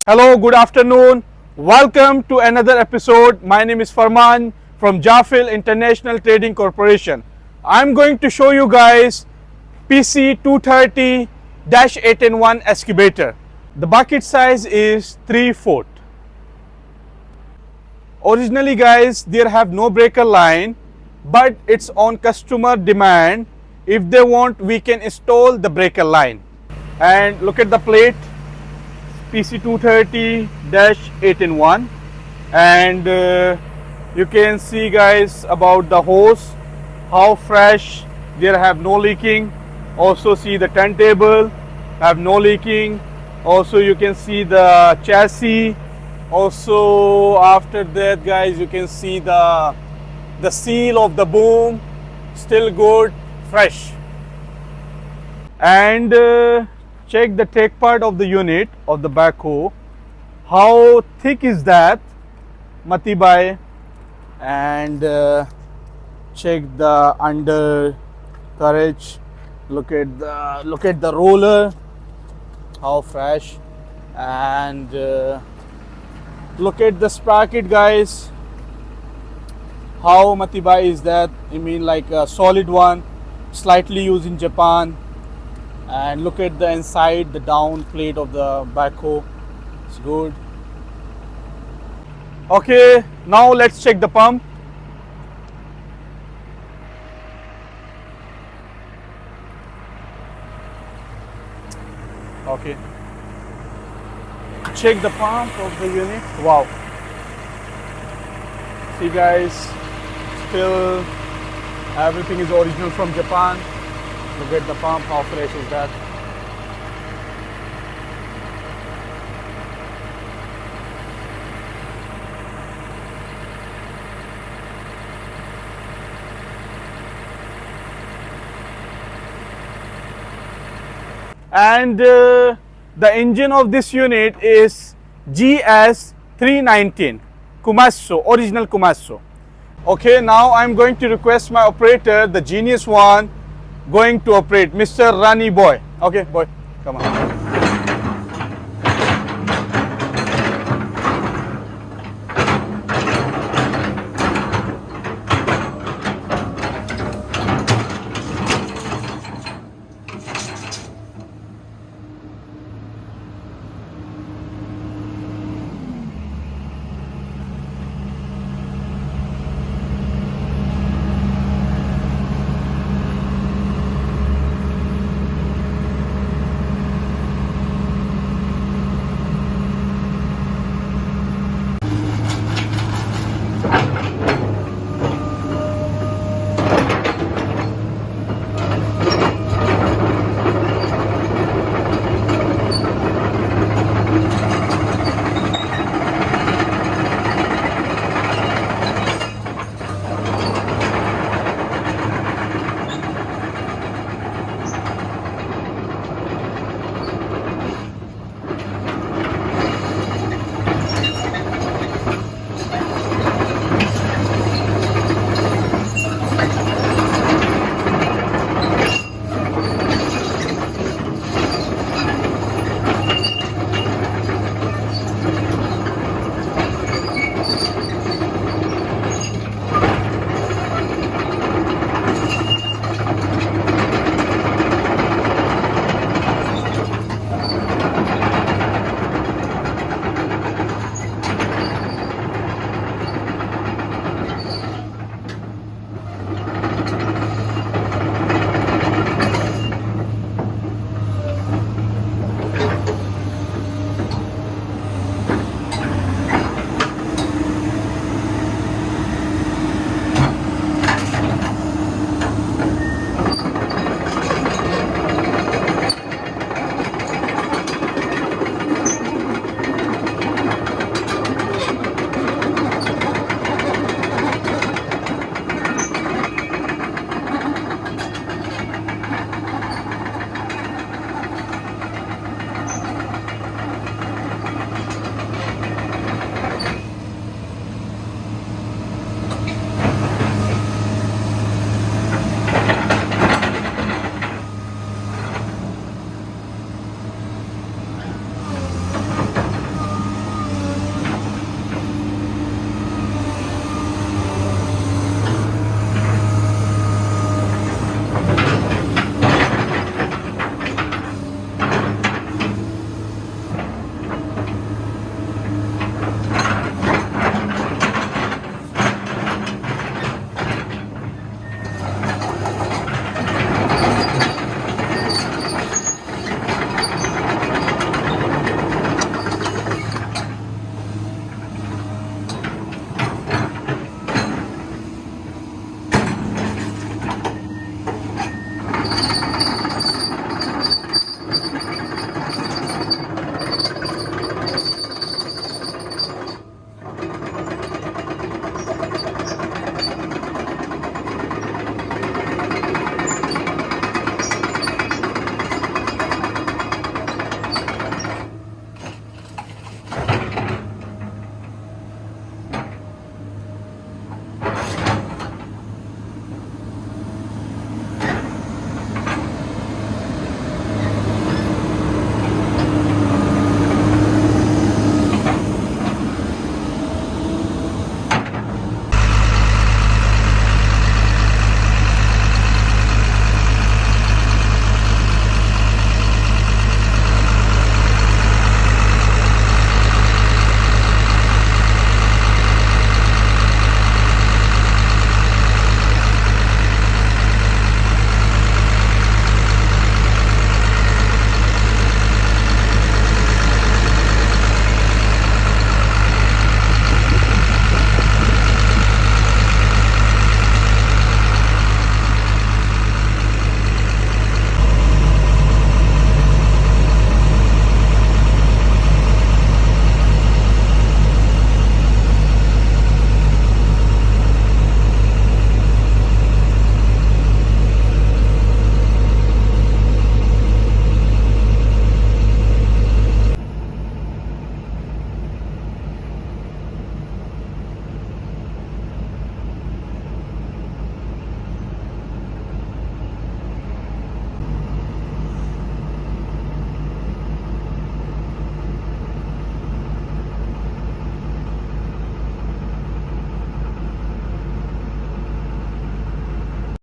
Hello, good afternoon. Welcome to another episode. My name is Farman from 𝙑𝙑 International Trading Corporation. I'm going to show you guys PC 230-8 in 1 excavator. The bucket size is 3 foot. Originally guys, there have no breaker line, but it's on customer demand. If they want, we can install the breaker line. And look at the plate. PC 230-8 in 1, and you can see guys about the hose, how fresh, there have no leaking. Also see the turntable have no leaking. Also you can see the chassis. Also after that guys, you can see the seal of the boom, still good, fresh. And check the take part of the unit of the backhoe. How thick is that, Mati-bhai? And check the undercarriage. Look at the roller, how fresh. And look at the sprocket, guys. How, Mati-bhai, is that? I mean, like a solid one, slightly used in Japan. And look at the inside, the down plate of the backhoe. It's good. Okay, now let's check the pump. Okay, check the pump of the unit. Wow, see guys, still everything is original from Japan. Look at the pump, how fresh is that? And the engine of this unit is GS319 KOMATSU, original KOMATSU. Okay, now I'm going to request my operator, the genius one, going to operate, Mr. Rani boy. Okay, boy, come on.